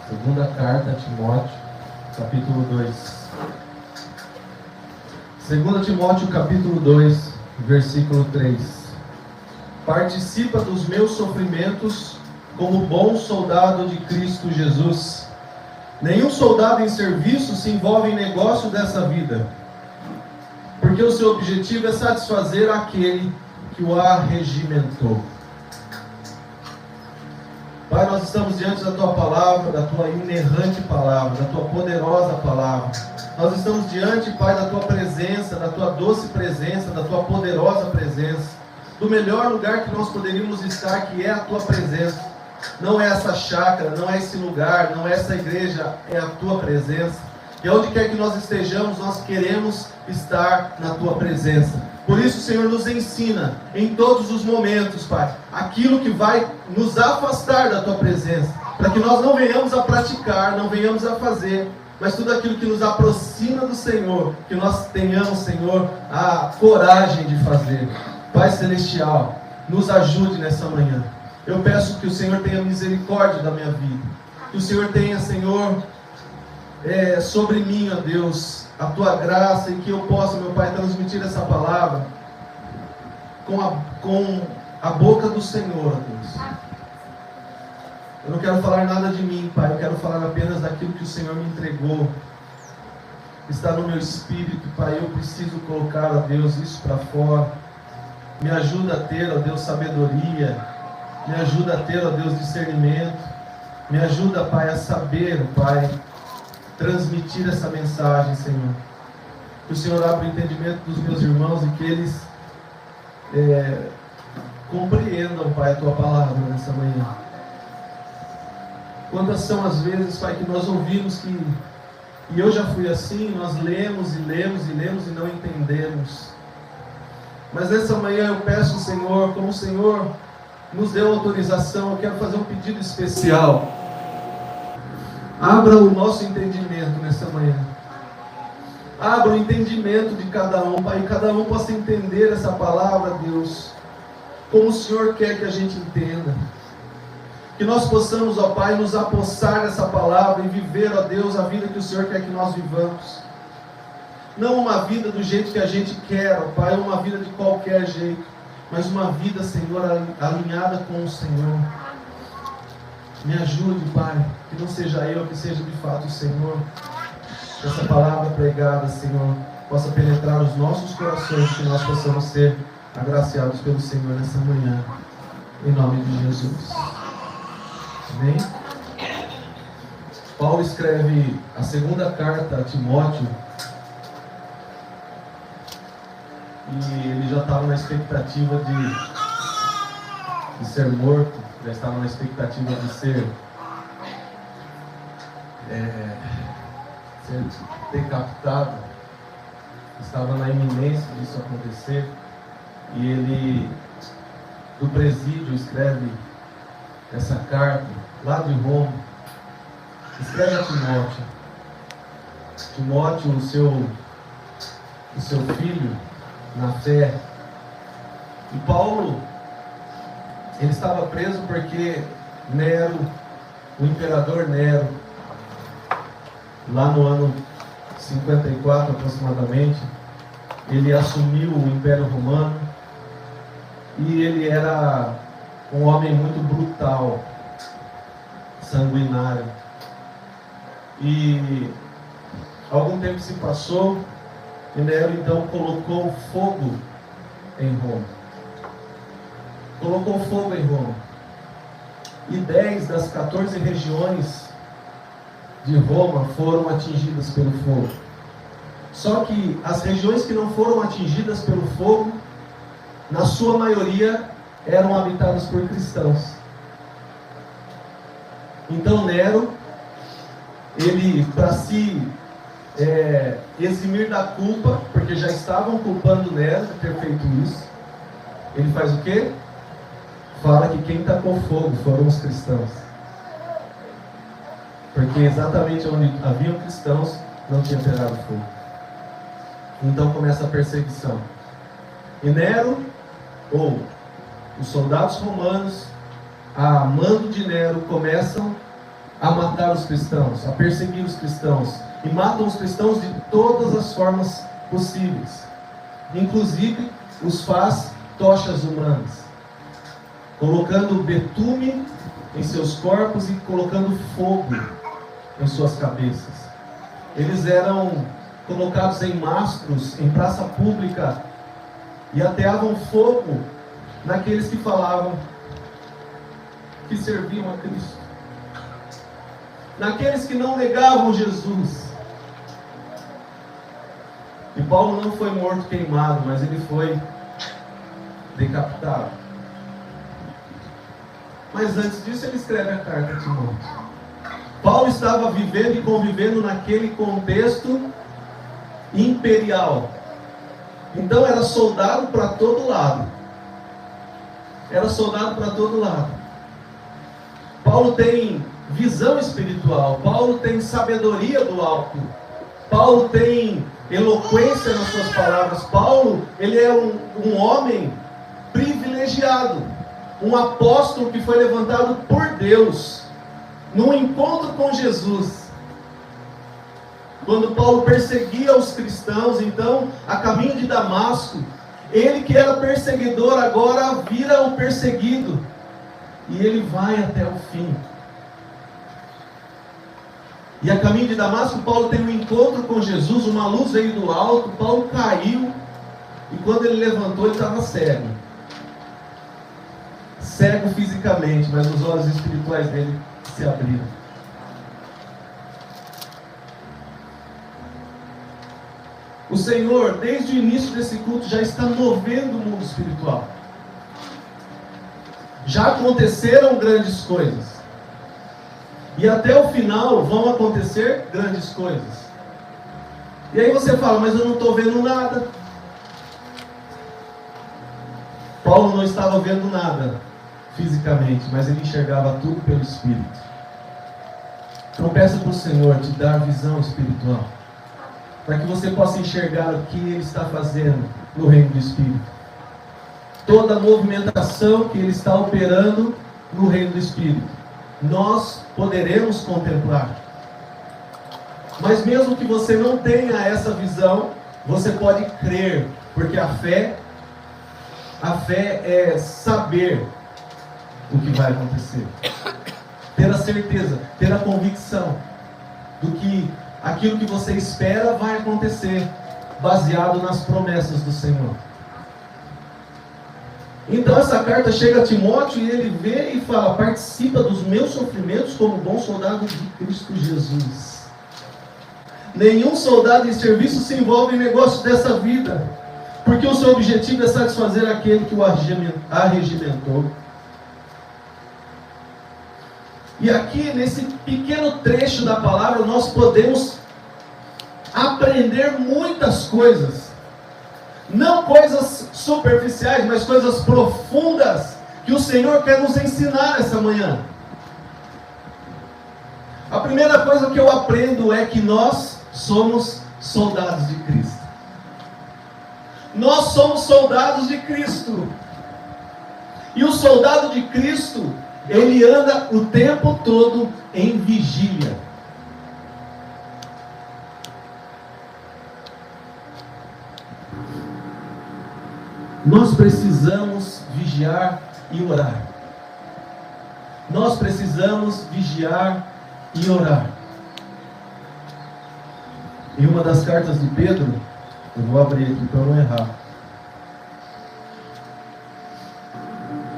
Segunda carta a Timóteo, capítulo 2. 2 Timóteo, capítulo 2, versículo 3. Participa dos meus sofrimentos como bom soldado de Cristo Jesus. Nenhum soldado em serviço se envolve em negócio dessa vida, porque o seu objetivo é satisfazer aquele que o arregimentou. Pai, nós estamos diante da Tua palavra, da Tua inerrante palavra, da Tua poderosa palavra. Nós estamos diante, Pai, da Tua presença, da Tua doce presença, da Tua poderosa presença, do melhor lugar que nós poderíamos estar, que é a Tua presença. Não é essa chácara, não é esse lugar, não é essa igreja, é a Tua presença. E onde quer que nós estejamos, nós queremos estar na Tua presença. Por isso, Senhor, nos ensina em todos os momentos, Pai, aquilo que vai nos afastar da Tua presença, para que nós não venhamos a praticar, não venhamos a fazer, mas tudo aquilo que nos aproxima do Senhor, que nós tenhamos, Senhor, a coragem de fazer. Pai Celestial, nos ajude nessa manhã. Eu peço que o Senhor tenha misericórdia da minha vida, que o Senhor tenha, Senhor, sobre mim, ó Deus, a Tua graça, e que eu possa, meu Pai, transmitir essa palavra com a boca do Senhor, ó Deus. Eu não quero falar nada de mim, Pai, eu quero falar apenas daquilo que o Senhor me entregou. Está no meu espírito, Pai, eu preciso colocar, ó Deus, isso para fora. Me ajuda a ter, ó Deus, sabedoria. Me ajuda a ter, ó Deus, discernimento. Me ajuda, Pai, a saber, Pai, transmitir essa mensagem, Senhor. Que o Senhor abra o entendimento dos meus irmãos e que eles compreendam, Pai, a Tua palavra nessa manhã. Quantas são as vezes, Pai, que nós ouvimos e eu já fui assim, nós lemos e lemos e lemos e não entendemos. Mas nessa manhã eu peço, Senhor, como o Senhor nos deu autorização, eu quero fazer um pedido especial. Abra o nosso entendimento nessa manhã. Abra o entendimento de cada um, Pai, e cada um possa entender essa palavra, Deus, como o Senhor quer que a gente entenda. Que nós possamos, ó Pai, nos apossar dessa palavra e viver, ó Deus, a vida que o Senhor quer que nós vivamos. Não uma vida do jeito que a gente quer, ó Pai, uma vida de qualquer jeito, mas uma vida, Senhor, alinhada com o Senhor. Me ajude, Pai, que não seja eu, que seja de fato o Senhor. Que essa palavra pregada, Senhor, possa penetrar os nossos corações, que nós possamos ser agraciados pelo Senhor nessa manhã, em nome de Jesus. Amém? Paulo escreve a segunda carta a Timóteo, e ele já estava na expectativa de ser morto, já estava na expectativa de ser decapitado, estava na iminência disso acontecer, e ele, do presídio, escreve essa carta, lá de Roma, escreve a Timóteo. Timóteo, o seu filho, na fé. E Paulo, ele estava preso porque Nero, o imperador Nero, lá no ano 54 aproximadamente, ele assumiu o Império Romano, e ele era um homem muito brutal, sanguinário. E algum tempo se passou, e Nero então colocou fogo em Roma. Colocou fogo em Roma. E 10 das 14 regiões de Roma foram atingidas pelo fogo. Só que as regiões que não foram atingidas pelo fogo, na sua maioria, eram habitadas por cristãos. Então Nero, ele, para se eximir da culpa, porque já estavam culpando Nero de ter feito isso, ele faz o quê? Fala que quem tacou fogo foram os cristãos. Porque exatamente onde haviam cristãos, não tinha pegado fogo. Então começa a perseguição. E Nero, ou os soldados romanos, a mando de Nero, começam a matar os cristãos, a perseguir os cristãos, e matam os cristãos de todas as formas possíveis. Inclusive, os faz tochas humanas, colocando betume em seus corpos e colocando fogo em suas cabeças. Eles eram colocados em mastros, em praça pública, e ateavam fogo naqueles que falavam que serviam a Cristo, naqueles que não negavam Jesus. E Paulo não foi morto queimado, mas ele foi decapitado. Mas antes disso ele escreve a carta a Timóteo. Paulo estava vivendo e convivendo naquele contexto imperial. Então era soldado para todo lado. Era soldado para todo lado. Paulo tem visão espiritual. Paulo tem sabedoria do alto. Paulo tem eloquência nas suas palavras. Paulo, ele é um homem privilegiado. Um apóstolo que foi levantado por Deus num encontro com Jesus. Quando Paulo perseguia os cristãos, então, a caminho de Damasco, ele que era perseguidor agora vira o perseguido. E ele vai até o fim. E a caminho de Damasco, Paulo tem um encontro com Jesus, uma luz veio do alto, Paulo caiu, e quando ele levantou, ele estava cego. Cego fisicamente, mas os olhos espirituais dele se abriram. O Senhor, desde o início desse culto, já está movendo o mundo espiritual. Já aconteceram grandes coisas. E até o final vão acontecer grandes coisas. E aí você fala, mas eu não estou vendo nada. Paulo não estava vendo nada fisicamente, mas ele enxergava tudo pelo Espírito. Então peça para o Senhor te dar visão espiritual, para que você possa enxergar o que Ele está fazendo no reino do Espírito. Toda a movimentação que Ele está operando no reino do Espírito, nós poderemos contemplar. Mas mesmo que você não tenha essa visão, você pode crer, porque a fé é saber o que vai acontecer. Ter a certeza, ter a convicção do que aquilo que você espera vai acontecer, baseado nas promessas do Senhor. Então essa carta chega a Timóteo e ele vê e fala: participa dos meus sofrimentos como bom soldado de Cristo Jesus. Nenhum soldado em serviço se envolve em negócios dessa vida, porque o seu objetivo é satisfazer aquele que o arregimentou. E aqui, nesse pequeno trecho da palavra, nós podemos aprender muitas coisas. Não coisas superficiais, mas coisas profundas que o Senhor quer nos ensinar essa manhã. A primeira coisa que eu aprendo é que nós somos soldados de Cristo. Nós somos soldados de Cristo. E o soldado de Cristo, ele anda o tempo todo em vigília. Nós precisamos vigiar e orar. Nós precisamos vigiar e orar. Em uma das cartas de Pedro, eu vou abrir aqui para não errar.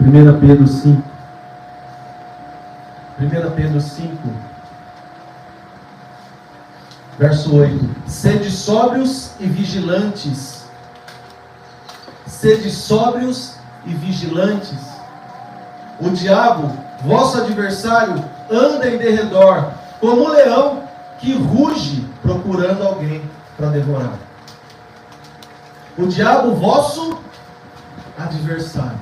1 Pedro 5. 1 Pedro 5, verso 8. Sede sóbrios e vigilantes. Sede sóbrios e vigilantes. O diabo, vosso adversário, anda em derredor, como um leão que ruge procurando alguém para devorar. O diabo, vosso adversário.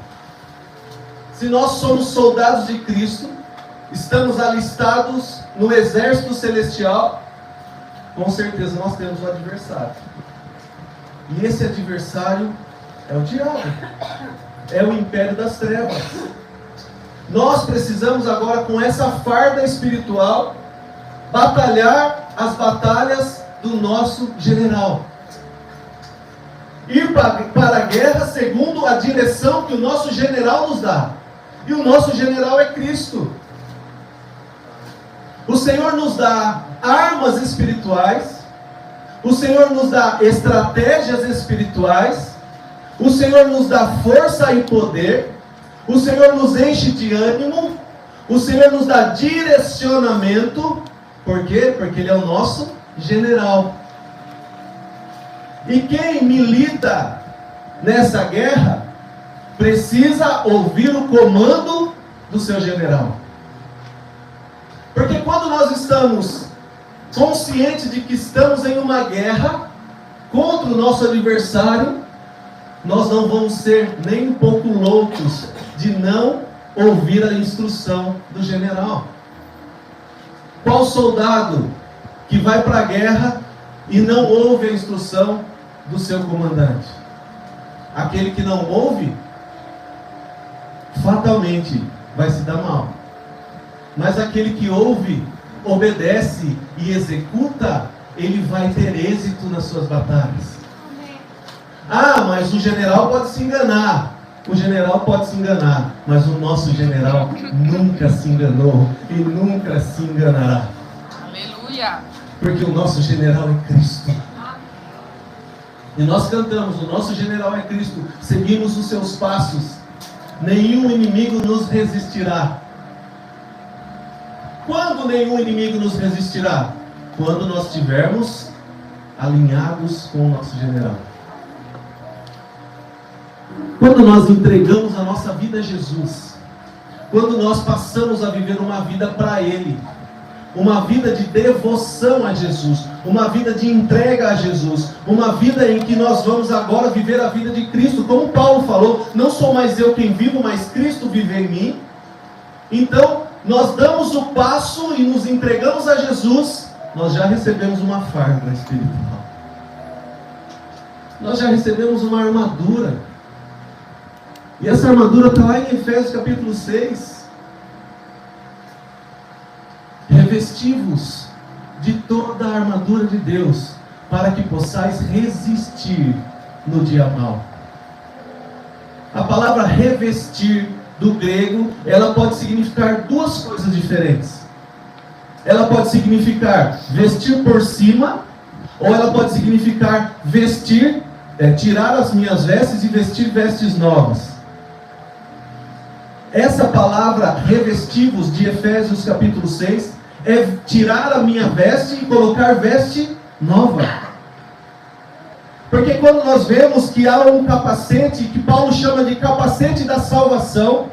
Se nós somos soldados de Cristo, estamos alistados no exército celestial, com certeza nós temos um adversário. E esse adversário é o diabo. É o império das trevas. Nós precisamos agora, com essa farda espiritual, batalhar as batalhas do nosso general. Ir para a guerra segundo a direção que o nosso general nos dá. E o nosso general é Cristo. O Senhor nos dá armas espirituais. O Senhor nos dá estratégias espirituais. O Senhor nos dá força e poder. O Senhor nos enche de ânimo. O Senhor nos dá direcionamento. Por quê? Porque Ele é o nosso general. E quem milita nessa guerra precisa ouvir o comando do seu general. Porque quando nós estamos conscientes de que estamos em uma guerra contra o nosso adversário, nós não vamos ser nem um pouco loucos de não ouvir a instrução do general. Qual soldado que vai para a guerra e não ouve a instrução do seu comandante? Aquele que não ouve, fatalmente vai se dar mal. Mas aquele que ouve, obedece e executa, ele vai ter êxito nas suas batalhas. Ah, mas o general pode se enganar. O general pode se enganar, mas o nosso general nunca se enganou e nunca se enganará. Aleluia! Porque o nosso general é Cristo. E nós cantamos, o nosso general é Cristo, seguimos os seus passos, nenhum inimigo nos resistirá. Quando nenhum inimigo nos resistirá? Quando nós estivermos alinhados com o nosso general. Quando nós entregamos a nossa vida a Jesus, quando nós passamos a viver uma vida para Ele, uma vida de devoção a Jesus, uma vida de entrega a Jesus, uma vida em que nós vamos agora viver a vida de Cristo, como Paulo falou, não sou mais eu quem vivo, mas Cristo vive em mim. Então, nós damos o passo e nos entregamos a Jesus, nós já recebemos uma farda espiritual. Nós já recebemos uma armadura. E essa armadura está lá em Efésios capítulo 6. Revesti-vos de toda a armadura de Deus, para que possais resistir no dia mau. A palavra revestir do grego, ela pode significar duas coisas diferentes. Ela pode significar vestir por cima, ou ela pode significar vestir, tirar as minhas vestes e vestir vestes novas. Essa palavra revesti-vos de Efésios capítulo 6 é tirar a minha veste e colocar veste nova. Porque quando nós vemos que há um capacete, que Paulo chama de capacete da salvação,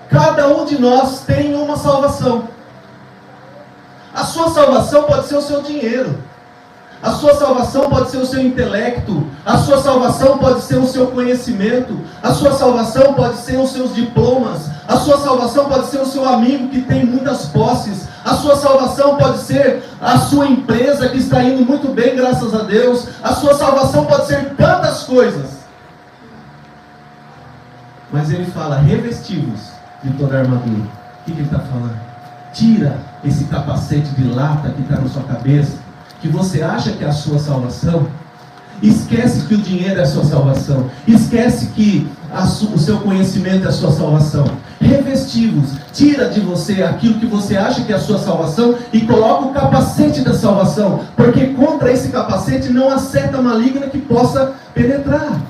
cada um de nós tem uma salvação. A sua salvação pode ser o seu dinheiro. A sua salvação pode ser o seu intelecto. A sua salvação pode ser o seu conhecimento. A sua salvação pode ser os seus diplomas. A sua salvação pode ser o seu amigo que tem muitas posses. A sua salvação pode ser a sua empresa que está indo muito bem, graças a Deus. A sua salvação pode ser tantas coisas. Mas ele fala, revesti-vos de toda a armadura. O que ele está falando? Tira esse capacete de lata que está na sua cabeça, que você acha que é a sua salvação. Esquece que o dinheiro é a sua salvação. Esquece que o seu conhecimento é a sua salvação. Revesti-vos, tira de você aquilo que você acha que é a sua salvação e coloca o capacete da salvação, porque contra esse capacete não há seta maligna que possa penetrar.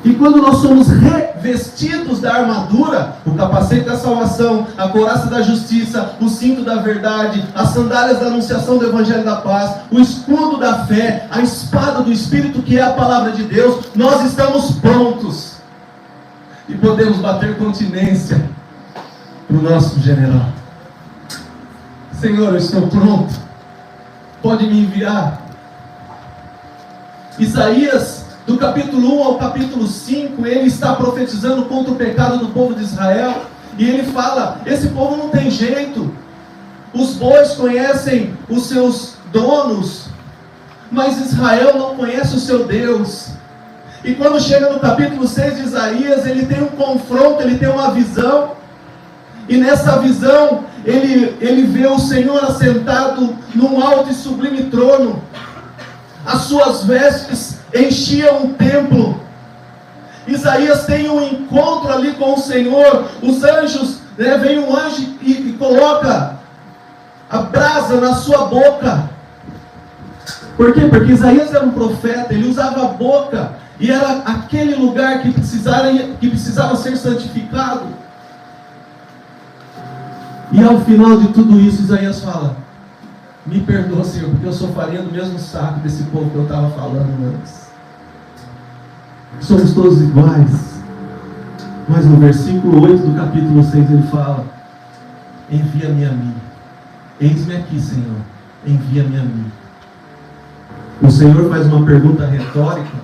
E quando nós somos revestidos da armadura, o capacete da salvação, a couraça da justiça, o cinto da verdade, as sandálias da anunciação do evangelho da paz, o escudo da fé, a espada do Espírito que é a palavra de Deus, nós estamos prontos. E podemos bater continência para o nosso general. Senhor, eu estou pronto. Pode me enviar. Isaías, do capítulo 1 ao capítulo 5, ele está profetizando contra o pecado do povo de Israel. E ele fala, esse povo não tem jeito. Os bois conhecem os seus donos, mas Israel não conhece o seu Deus. E quando chega no capítulo 6 de Isaías, ele tem um confronto, ele tem uma visão. E nessa visão, ele vê o Senhor assentado num alto e sublime trono. As suas vestes enchiam o templo. Isaías tem um encontro ali com o Senhor. Os anjos, vem um anjo e coloca a brasa na sua boca. Por quê? Porque Isaías era um profeta, ele usava a boca, e era aquele lugar que precisava ser santificado. E ao final de tudo isso, Isaías fala: me perdoa, Senhor, porque eu sou farinha do mesmo saco desse povo que eu estava falando antes. Somos todos iguais. Mas no versículo 8 do capítulo 6 ele fala: envia-me a mim. Eis-me aqui, Senhor, envia-me a mim. O Senhor faz uma pergunta retórica.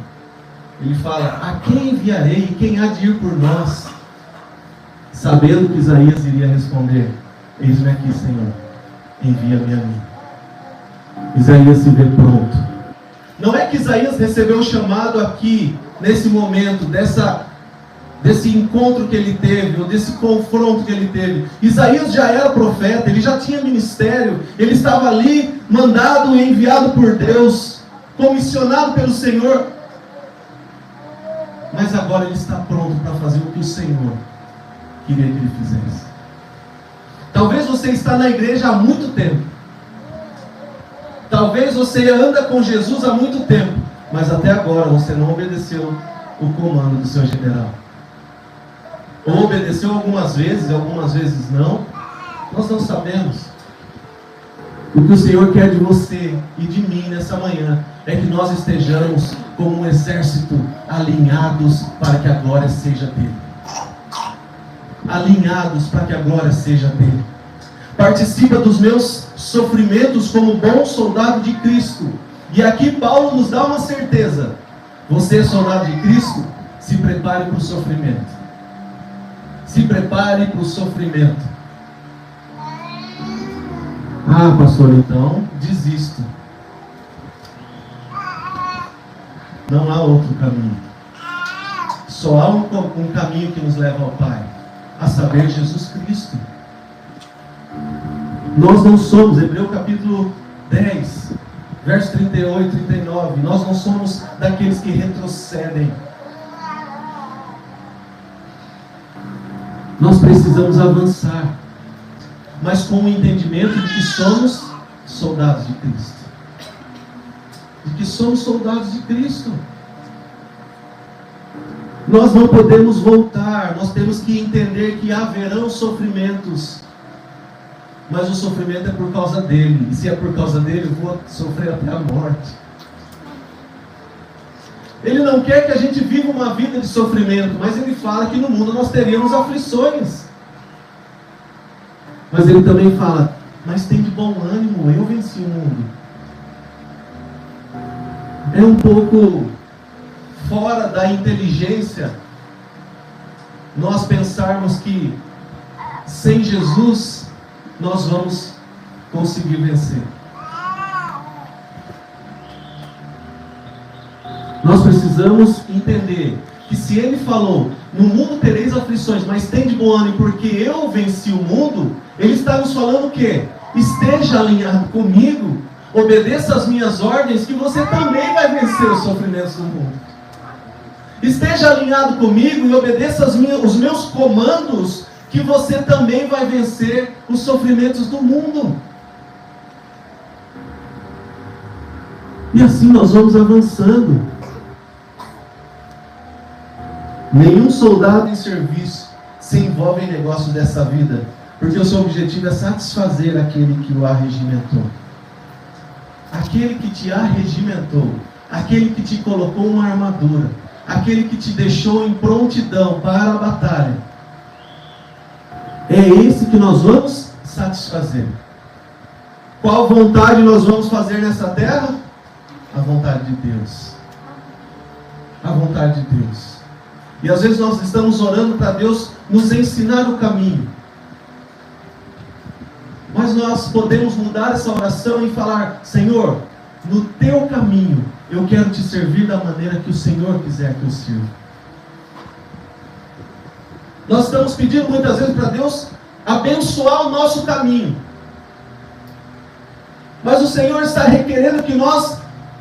Ele fala: a quem enviarei? Quem há de ir por nós? Sabendo que Isaías iria responder: eis-me aqui, Senhor, envia-me a mim. Isaías se vê pronto. Não é que Isaías recebeu o chamado aqui, nesse momento, desse encontro que ele teve, ou desse confronto que ele teve. Isaías já era profeta, ele já tinha ministério, ele estava ali, mandado e enviado por Deus, comissionado pelo Senhor. Mas agora ele está pronto para fazer o que o Senhor queria que ele fizesse. Talvez você está na igreja há muito tempo. Talvez você anda com Jesus há muito tempo, mas até agora você não obedeceu o comando do seu general. Ou obedeceu algumas vezes não. Nós não sabemos. O que o Senhor quer de você e de mim nessa manhã é que nós estejamos como um exército alinhados para que a glória seja dele. Alinhados para que a glória seja dele. Participa dos meus sofrimentos como bom soldado de Cristo. E aqui Paulo nos dá uma certeza: você é soldado de Cristo, se prepare para o sofrimento. Se prepare para o sofrimento. Ah, pastor, então desisto. Não há outro caminho. Só há um caminho que nos leva ao Pai, a saber, Jesus Cristo. Nós não somos, Hebreu capítulo 10, verso 38 e 39, nós não somos daqueles que retrocedem. Nós precisamos avançar, mas com o entendimento de que somos soldados de Cristo. De que somos soldados de Cristo. Nós não podemos voltar, nós temos que entender que haverão sofrimentos. Mas o sofrimento é por causa dele. E se é por causa dele, eu vou sofrer até a morte. Ele não quer que a gente viva uma vida de sofrimento, mas ele fala que no mundo nós teríamos aflições. Mas ele também fala: mas tem de bom ânimo, eu venci o mundo. É um pouco fora da inteligência nós pensarmos que sem Jesus nós vamos conseguir vencer. Nós precisamos entender que se ele falou: no mundo tereis aflições, mas tem de bom ânimo porque eu venci o mundo, ele está nos falando o quê? Esteja alinhado comigo, obedeça as minhas ordens, que você também vai vencer os sofrimentos do mundo. Esteja alinhado comigo e obedeça os meus comandos, que você também vai vencer os sofrimentos do mundo. E assim nós vamos avançando. Nenhum soldado em serviço se envolve em negócios dessa vida, porque o seu objetivo é satisfazer aquele que o arregimentou. Aquele que te arregimentou, aquele que te colocou uma armadura, aquele que te deixou em prontidão para a batalha. É esse que nós vamos satisfazer. Qual vontade nós vamos fazer nessa terra? A vontade de Deus. A vontade de Deus. E às vezes nós estamos orando para Deus nos ensinar o caminho. Mas nós podemos mudar essa oração e falar: Senhor, no teu caminho eu quero te servir da maneira que o Senhor quiser que eu sirva. Nós estamos pedindo muitas vezes para Deus abençoar o nosso caminho. Mas o Senhor está requerendo que nós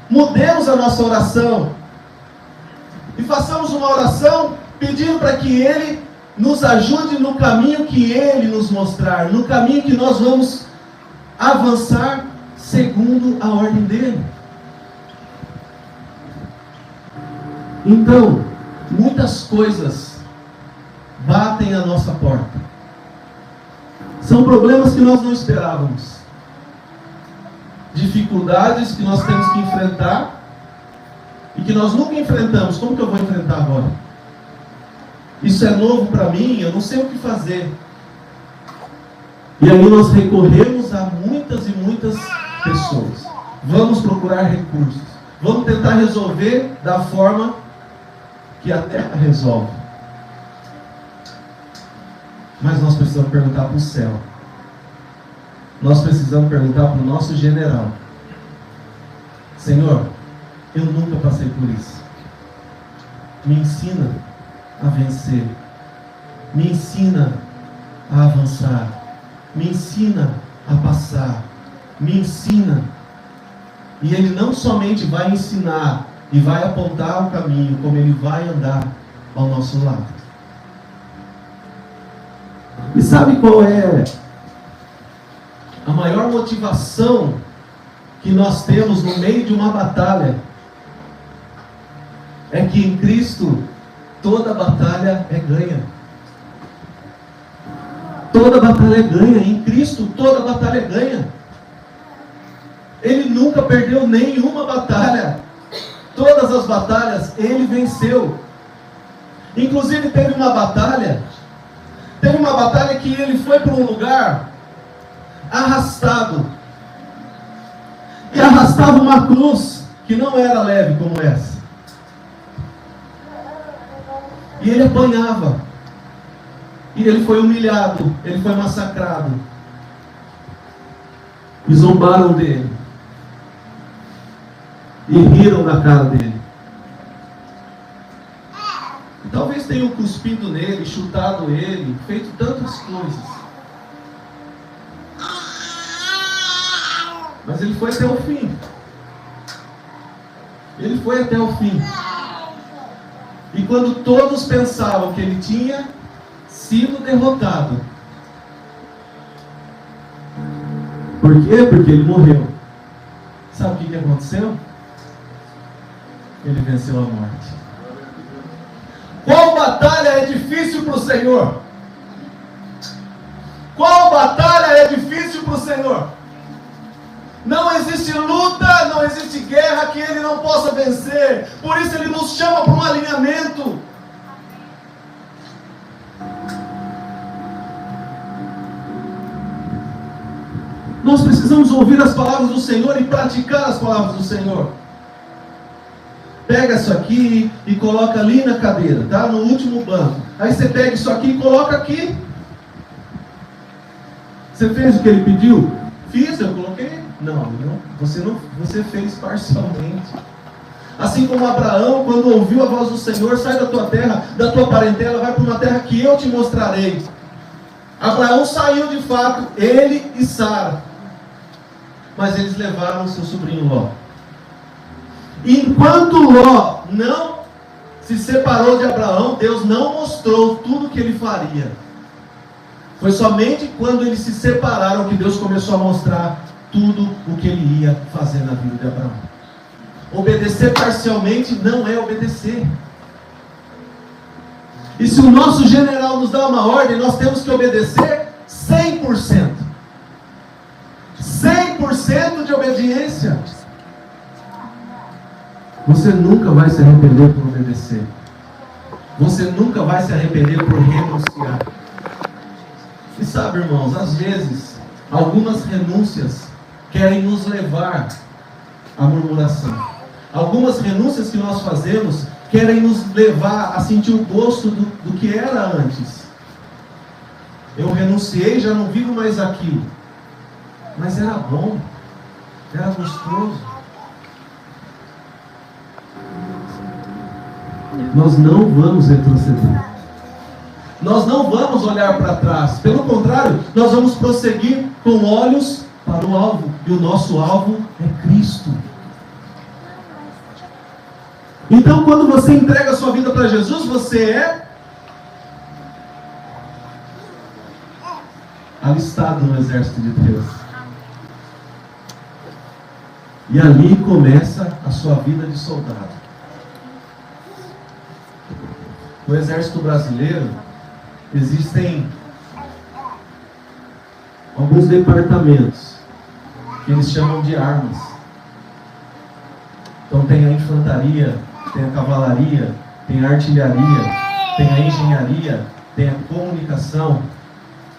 mudemos a nossa oração. E façamos uma oração pedindo para que Ele nos ajude no caminho que Ele nos mostrar. No caminho que nós vamos avançar segundo a ordem dEle. Então, muitas coisas batem à nossa porta. São problemas que nós não esperávamos. Dificuldades que nós temos que enfrentar e que nós nunca enfrentamos. Como que eu vou enfrentar agora? Isso é novo para mim, eu não sei o que fazer. E aí nós recorremos a muitas e muitas pessoas. Vamos procurar recursos. Vamos tentar resolver da forma que a terra resolve. Mas nós precisamos perguntar para o céu. Nós precisamos perguntar para o nosso general: Senhor, eu nunca passei por isso. Me ensina a vencer. Me ensina a avançar. Me ensina a passar. Me ensina. E Ele não somente vai ensinar e vai apontar o caminho, como Ele vai andar ao nosso lado. E sabe qual é a maior motivação que nós temos no meio de uma batalha? É que em Cristo toda batalha é ganha. Toda batalha é ganha. Em Cristo toda batalha é ganha. Ele nunca perdeu nenhuma batalha. Todas as batalhas Ele venceu. Inclusive teve uma batalha que Ele foi para um lugar arrastado. E arrastava uma cruz que não era leve como essa. E Ele apanhava. E Ele foi humilhado. Ele foi massacrado. E zombaram dele. E riram na cara dele. E talvez tenham cuspido nele, chutado ele, feito tantas coisas. Mas ele foi até o fim. Ele foi até o fim. E quando todos pensavam que ele tinha sido derrotado. Por quê? Porque ele morreu. Sabe o que aconteceu? Ele venceu a morte. Qual batalha é difícil para o Senhor? Qual batalha é difícil para o Senhor? Não existe luta, não existe guerra que Ele não possa vencer. Por isso Ele nos chama para um alinhamento. Nós precisamos ouvir as palavras do Senhor e praticar as palavras do Senhor. Pega isso aqui e coloca ali na cadeira, tá? No último banco. Aí você pega isso aqui e coloca aqui. Você fez o que ele pediu? Fiz, eu coloquei. Não, você fez parcialmente. Assim como Abraão, quando ouviu a voz do Senhor: sai da tua terra, da tua parentela, vai para uma terra que eu te mostrarei. Abraão saiu de fato, ele e Sara. Mas eles levaram seu sobrinho Ló. Enquanto Ló não se separou de Abraão, Deus não mostrou tudo o que ele faria. Foi somente quando eles se separaram que Deus começou a mostrar tudo o que ele ia fazer na vida de Abraão. Obedecer parcialmente não é obedecer. E se o nosso general nos dá uma ordem, nós temos que obedecer 100%. 100% de obediência. Você nunca vai se arrepender por obedecer. Você nunca vai se arrepender por renunciar. E sabe, irmãos, às vezes, algumas renúncias querem nos levar à murmuração. Algumas renúncias que nós fazemos querem nos levar a sentir o gosto do que era antes. Eu renunciei, já não vivo mais aquilo. Mas era bom, era gostoso. Nós não vamos retroceder. Nós não vamos olhar para trás. Pelo contrário, nós vamos prosseguir com olhos para o alvo. E o nosso alvo é Cristo. Então, quando você entrega a sua vida para Jesus, você é alistado no exército de Deus. E ali começa a sua vida de soldado. No exército brasileiro existem alguns departamentos que eles chamam de armas. Então tem a infantaria, tem a cavalaria, tem a artilharia, tem a engenharia, tem a comunicação.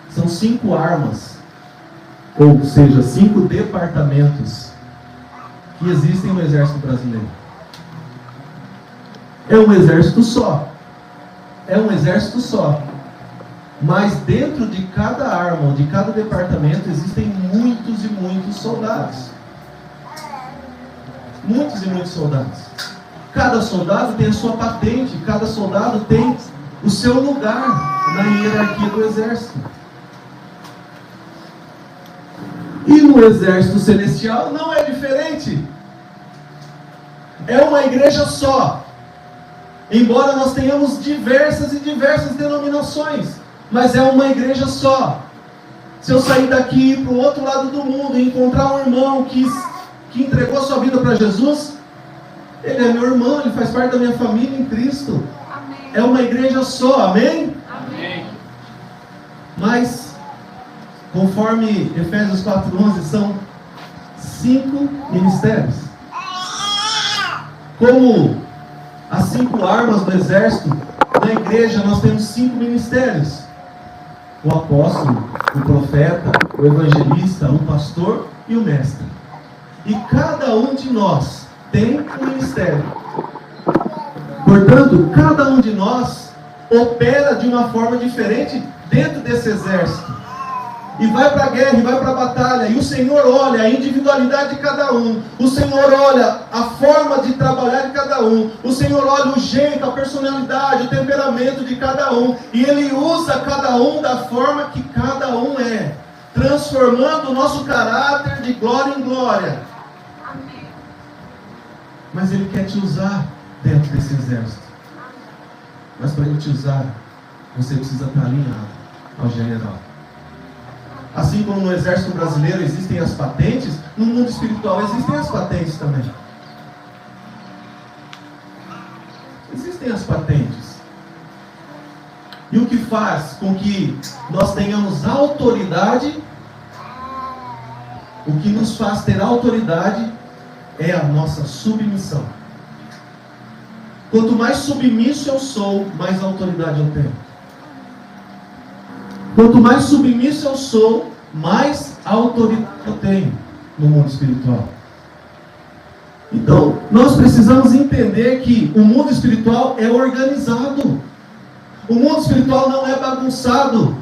São 5 armas, ou seja, 5 departamentos que existem no exército brasileiro. É um exército só. É um exército só. Mas dentro de cada arma, ou de cada departamento, existem muitos e muitos soldados. Muitos e muitos soldados. Cada soldado tem a sua patente, cada soldado tem o seu lugar na hierarquia do exército. E no exército celestial não é diferente. É uma igreja só. Embora nós tenhamos diversas e diversas denominações, mas é uma igreja só. Se eu sair daqui e ir para o outro lado do mundo e encontrar um irmão que entregou a sua vida para Jesus, ele é meu irmão, ele faz parte da minha família em Cristo. Amém. É uma igreja só, amém? Amém. Mas, conforme Efésios 4:11, são 5 ministérios. Como as 5 armas do exército, na igreja nós temos 5 ministérios: o apóstolo, o profeta, o evangelista, o pastor e o mestre. E cada um de nós tem um ministério. Portanto, cada um de nós opera de uma forma diferente dentro desse exército. E vai para a guerra, e vai para a batalha. E o Senhor olha a individualidade de cada um. O Senhor olha a forma de trabalhar de cada um. O Senhor olha o jeito, a personalidade, o temperamento de cada um. E Ele usa cada um da forma que cada um é, transformando o nosso caráter de glória em glória. Amém. Mas Ele quer te usar dentro desse exército. Mas para Ele te usar, você precisa estar alinhado ao general. Assim como no exército brasileiro existem as patentes, no mundo espiritual existem as patentes também. Existem as patentes. E o que faz com que nós tenhamos autoridade, o que nos faz ter autoridade é a nossa submissão. Quanto mais submisso eu sou, mais autoridade eu tenho. Quanto mais submisso eu sou, mais autoridade eu tenho no mundo espiritual. Então, nós precisamos entender que o mundo espiritual é organizado. O mundo espiritual não é bagunçado.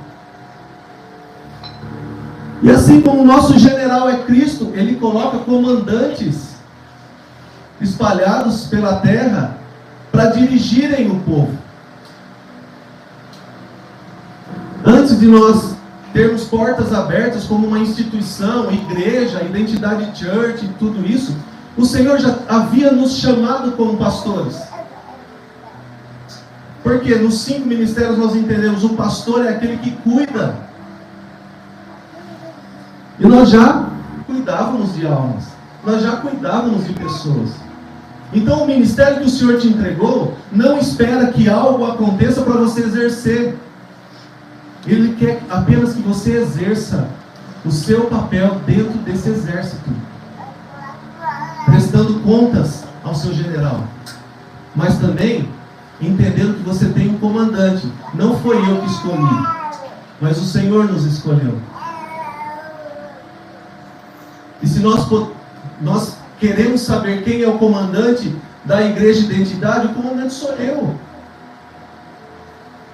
E assim como o nosso general é Cristo, Ele coloca comandantes espalhados pela terra para dirigirem o povo. Antes de nós termos portas abertas como uma instituição, igreja, identidade church e tudo isso, o Senhor já havia nos chamado como pastores. Porque nos 5 ministérios nós entendemos, o pastor é aquele que cuida. E nós já cuidávamos de almas, nós já cuidávamos de pessoas. Então o ministério que o Senhor te entregou, não espera que algo aconteça para você exercer. Ele quer apenas que você exerça o seu papel dentro desse exército, prestando contas ao seu general, mas também entendendo que você tem um comandante. Não foi eu que escolhi, mas o Senhor nos escolheu. E se nós queremos saber quem é o comandante da igreja de identidade, o comandante sou eu.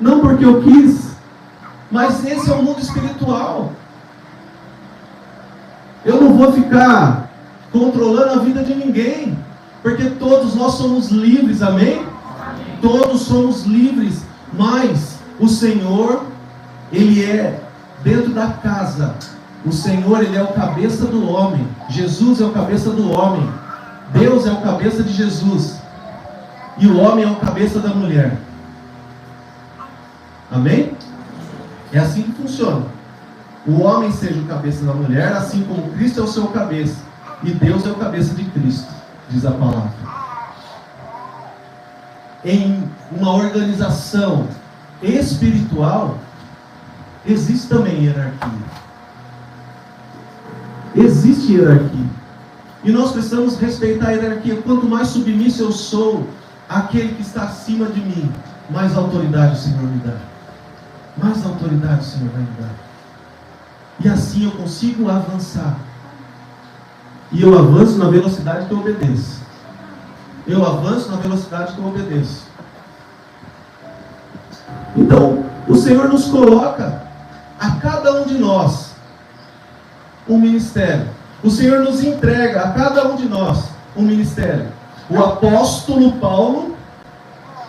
Não porque eu quis, mas esse é o mundo espiritual. Eu não vou ficar controlando a vida de ninguém, porque todos nós somos livres, amém? todos somos livres, mas o Senhor, Ele é dentro da casa. O Senhor, Ele é o cabeça do homem. Jesus é o cabeça do homem. Deus é o cabeça de Jesus. E o homem é o cabeça da mulher. Amém? É assim que funciona. O homem seja o cabeça da mulher, assim como Cristo é o seu cabeça. E Deus é o cabeça de Cristo, diz a palavra. Em uma organização espiritual, existe também hierarquia. Existe hierarquia. E nós precisamos respeitar a hierarquia. Quanto mais submisso eu sou àquele que está acima de mim, mais autoridade o Senhor me dá. Mais autoridade o Senhor vai me dar. E assim eu consigo avançar. E eu avanço na velocidade que eu obedeço. Eu avanço na velocidade que eu obedeço. Então, o Senhor nos coloca, a cada um de nós, um ministério. O Senhor nos entrega a cada um de nós um ministério. O apóstolo Paulo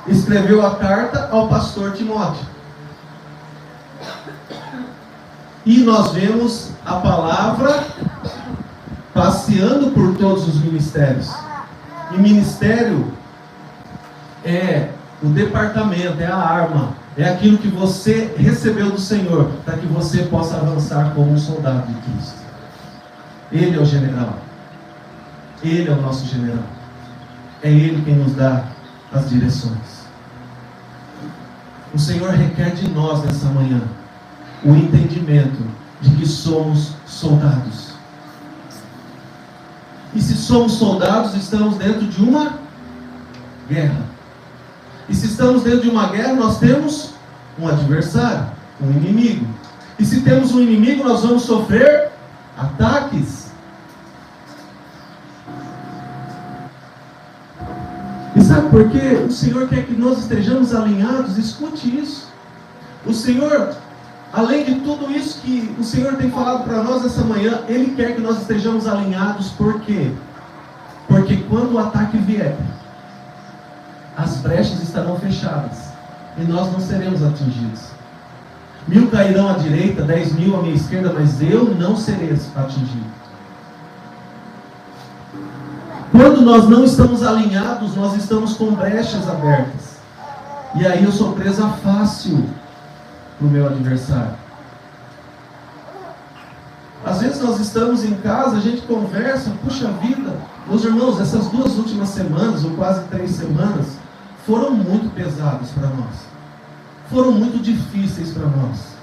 escreveu a carta ao pastor Timóteo. E nós vemos a palavra passeando por todos os ministérios. E ministério é o departamento, é a arma, é aquilo que você recebeu do Senhor, para que você possa avançar como um soldado de Cristo. Ele é o general. Ele é o nosso general. É Ele quem nos dá as direções. O Senhor requer de nós nessa manhã o entendimento de que somos soldados. E se somos soldados, estamos dentro de uma guerra. E se estamos dentro de uma guerra, nós temos um adversário, um inimigo. E se temos um inimigo, nós vamos sofrer ataques. E sabe por quê? O Senhor quer que nós estejamos alinhados. Escute isso. O Senhor, além de tudo isso que o Senhor tem falado para nós essa manhã, Ele quer que nós estejamos alinhados. Por quê? Porque quando o ataque vier, as brechas estarão fechadas e nós não seremos atingidos. 1000 cairão à direita, 10.000 à minha esquerda, mas eu não serei atingido. Quando nós não estamos alinhados, nós estamos com brechas abertas. E aí eu sou presa fácil para o meu adversário. Às vezes nós estamos em casa, a gente conversa, puxa vida, meus irmãos, essas 2 últimas semanas, ou quase 3 semanas, foram muito pesadas para nós. Foram muito difíceis para nós.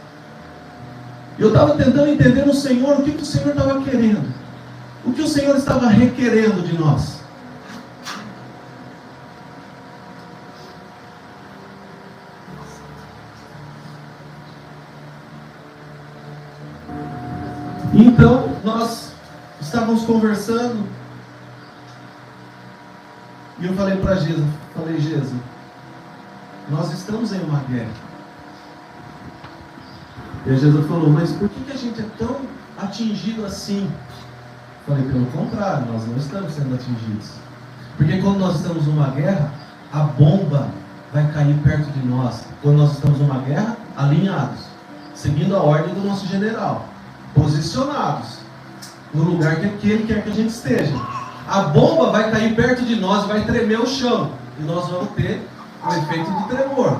Eu estava tentando entender no Senhor o que o Senhor estava querendo. O que o Senhor estava requerendo de nós. Então, nós estávamos conversando e eu falei para Jesus, Jesus, nós estamos em uma guerra. E Jesus falou, mas por que a gente é tão atingido assim? Eu falei, pelo contrário, nós não estamos sendo atingidos. Porque quando nós estamos numa guerra, a bomba vai cair perto de nós. Quando nós estamos numa guerra, alinhados, seguindo a ordem do nosso general, posicionados no lugar que Ele quer que a gente esteja. A bomba vai cair perto de nós, vai tremer o chão, e nós vamos ter o efeito de tremor.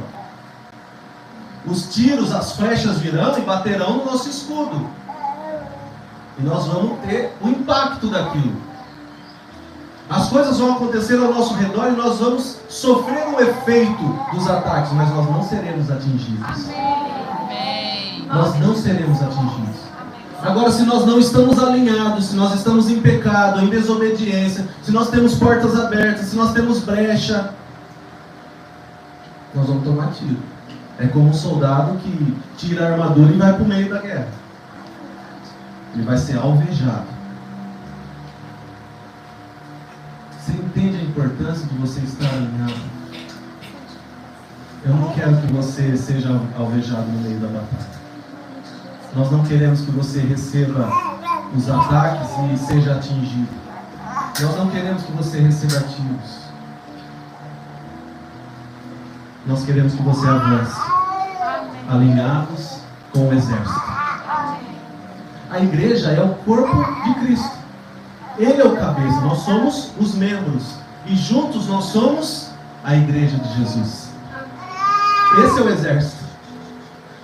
Os tiros, as flechas virão e baterão no nosso escudo, e nós vamos ter o impacto daquilo. As coisas vão acontecer ao nosso redor e nós vamos sofrer o efeito dos ataques, mas nós não seremos atingidos. Nós não seremos atingidos. Agora, se nós não estamos alinhados, se nós estamos em pecado, em desobediência, se nós temos portas abertas, se nós temos brecha, nós vamos tomar tiro. É como um soldado que tira a armadura e vai para o meio da guerra. Ele vai ser alvejado. Você entende a importância de você estar alinhado? Eu não quero que você seja alvejado no meio da batalha. Nós não queremos que você receba os ataques e seja atingido. Nós não queremos que você receba tiros. nós queremos que você avance, alinhados com o exército. A igreja é o corpo de Cristo. Ele é o cabeça, nós somos os membros. E juntos nós somos a igreja de Jesus. Esse é o exército.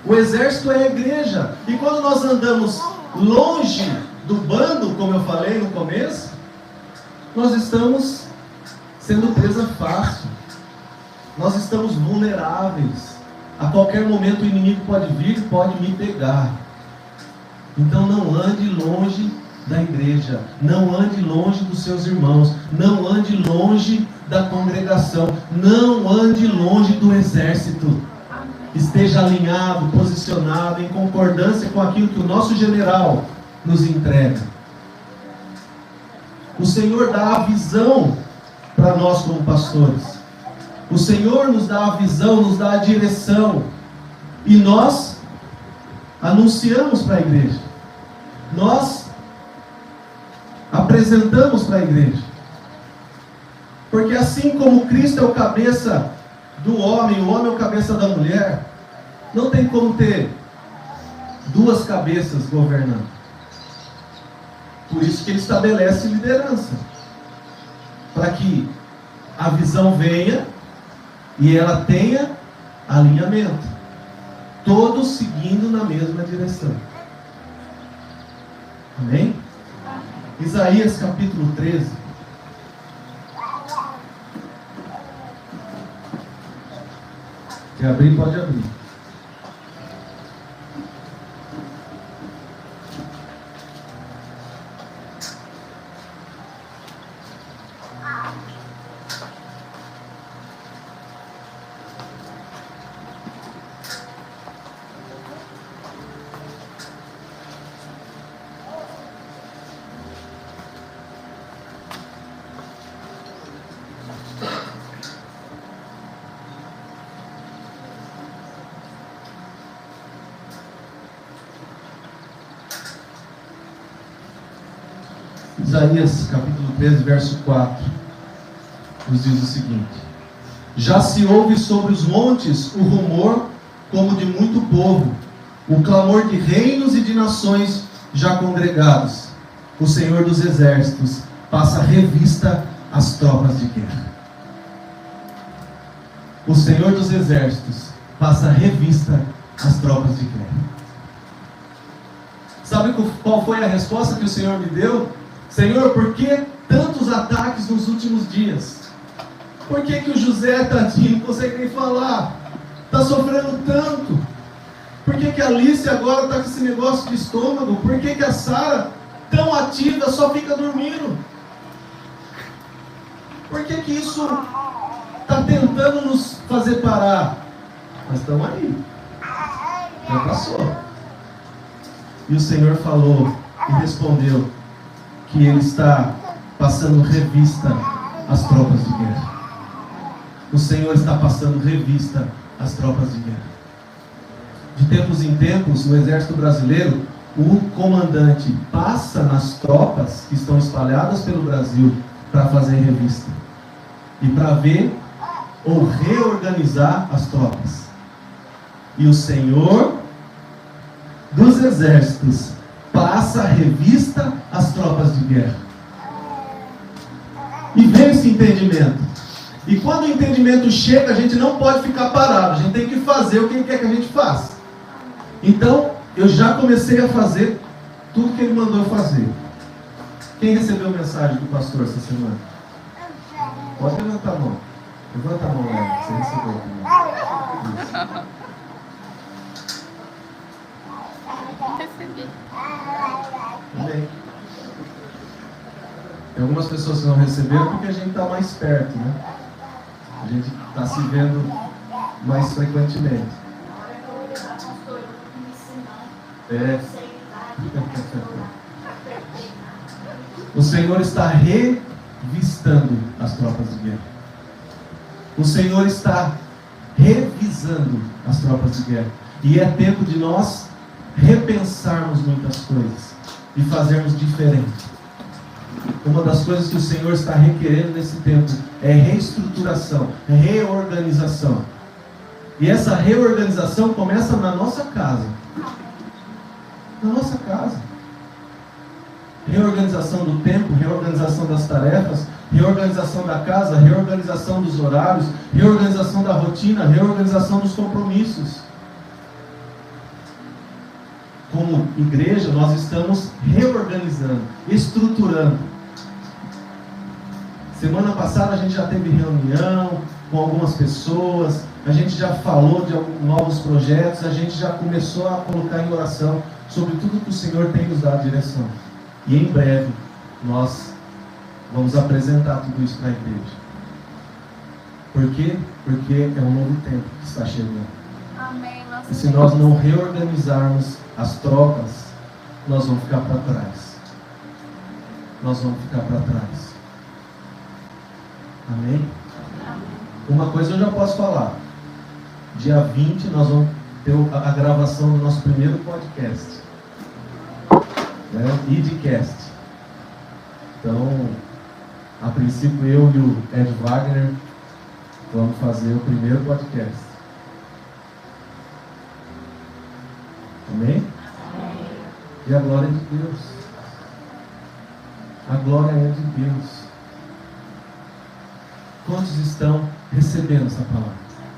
O exército é a igreja. E quando nós andamos longe do bando, como eu falei no começo, nós estamos sendo presa fácil. Nós estamos vulneráveis. A qualquer momento o inimigo pode vir e pode me pegar. Então não ande longe da igreja. Não ande longe dos seus irmãos. Não ande longe da congregação. Não ande longe do exército. Esteja alinhado, posicionado, em concordância com aquilo que o nosso general nos entrega. O Senhor dá a visão para nós como pastores. O Senhor nos dá a visão, nos dá a direção. E nós anunciamos para a igreja. Nós apresentamos para a igreja. Porque assim como Cristo é o cabeça do homem, o homem é o cabeça da mulher, não tem como ter duas cabeças governando. Por isso que ele estabelece liderança. Para que a visão venha e ela tenha alinhamento. Todos seguindo na mesma direção. Amém? Isaías capítulo 13. Quer abrir? Pode abrir. Isaías capítulo 13, verso 4, nos diz o seguinte: já se ouve sobre os montes o rumor como de muito povo, o clamor de reinos e de nações já congregados. O Senhor dos exércitos passa revista às tropas de guerra. O Senhor dos exércitos passa revista às tropas de guerra. Sabe qual foi a resposta que o Senhor me deu? Senhor, por que tantos ataques nos últimos dias? Por que o José, tadinho, não consegue nem falar? Está sofrendo tanto? Por que a Alice agora está com esse negócio de estômago? Por que a Sara, tão ativa, só fica dormindo? Por que isso está tentando nos fazer parar? Nós estamos aí. Já passou. E o Senhor falou e respondeu que Ele está passando revista às tropas de guerra. O Senhor está passando revista às tropas de guerra. De tempos em tempos, no exército brasileiro, o comandante passa nas tropas que estão espalhadas pelo Brasil para fazer revista e para ver ou reorganizar as tropas. E o Senhor dos exércitos passa a revista às tropas de guerra. E vem esse entendimento. E quando o entendimento chega, a gente não pode ficar parado. A gente tem que fazer o que Ele quer que a gente faça. Então, eu já comecei a fazer tudo que Ele mandou eu fazer. Quem recebeu mensagem do pastor essa semana? Pode levantar a mão. Levanta a mão, Léo. Você recebeu também. Recebi. Amém. Tem algumas pessoas que não receberam porque a gente está mais perto, né? A gente está se vendo mais frequentemente. É. O Senhor está revistando as tropas de guerra. O Senhor está revisando as tropas de guerra. E é tempo de nós repensarmos muitas coisas e fazermos diferente. Uma das coisas que o Senhor está requerendo nesse tempo é reestruturação, reorganização. E essa reorganização começa na nossa casa. Na nossa casa. Reorganização do tempo, reorganização das tarefas, reorganização da casa, reorganização dos horários, reorganização da rotina, reorganização dos compromissos. Como igreja, nós estamos reorganizando, estruturando. Semana passada a gente já teve reunião com algumas pessoas, a gente já falou de novos projetos, a gente já começou a colocar em oração sobre tudo que o Senhor tem nos dado direção. E em breve nós vamos apresentar tudo isso na igreja. Por quê? Porque é um novo tempo que está chegando. Amém. E se nós não reorganizarmos as trocas, nós vamos ficar para trás. Nós vamos ficar para trás. Amém? Amém. Uma coisa eu já posso falar. Dia 20 nós vamos ter a gravação do nosso primeiro podcast. Idcast. Então, a princípio eu e o Ed Wagner vamos fazer o primeiro podcast. Amém? Amém. E a glória é de Deus. A glória é de Deus. Quantos estão recebendo essa palavra?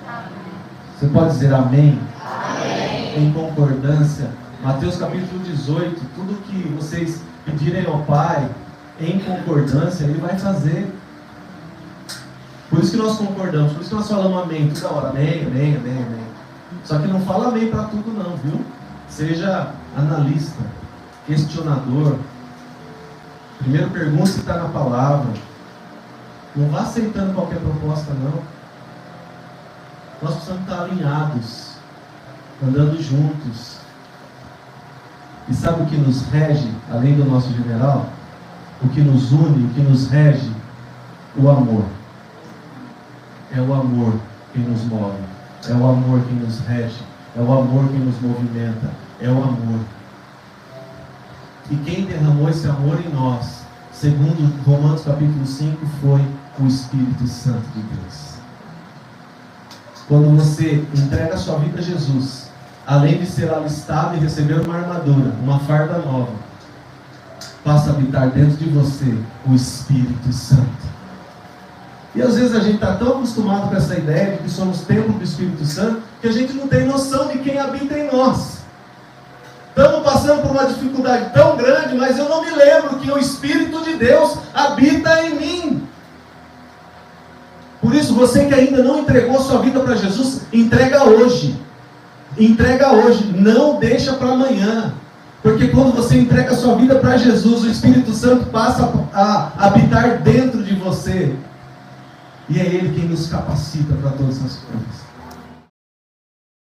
Amém. Você pode dizer amém? Amém. Em concordância. Mateus capítulo 18. Tudo que vocês pedirem ao Pai em concordância, Ele vai fazer. Por isso que nós concordamos. Por isso que nós falamos amém toda hora. Amém, amém, amém, amém. Só que não fala amém para tudo não, viu? Seja analista, questionador. Primeiro pergunta se está na palavra. Não vá aceitando qualquer proposta, não. Nós precisamos estar alinhados, andando juntos. E sabe o que nos rege, além do nosso general? O que nos une, o que nos rege? O amor. É o amor quem nos move. É o amor quem nos rege. É o amor quem nos movimenta. É o amor. E quem derramou esse amor em nós, segundo Romanos capítulo 5, foi o Espírito Santo de Deus. Quando você entrega a sua vida a Jesus, além de ser alistado e receber uma armadura, uma farda nova, passa a habitar dentro de você o Espírito Santo. E às vezes a gente está tão acostumado com essa ideia de que somos templo do Espírito Santo, que a gente não tem noção de quem habita em nós. Estamos passando por uma dificuldade tão grande, mas eu não me lembro que o Espírito de Deus habita em mim. Por isso, você que ainda não entregou sua vida para Jesus, entrega hoje. Entrega hoje, não deixa para amanhã. Porque quando você entrega sua vida para Jesus, o Espírito Santo passa a habitar dentro de você. E é Ele quem nos capacita para todas as coisas.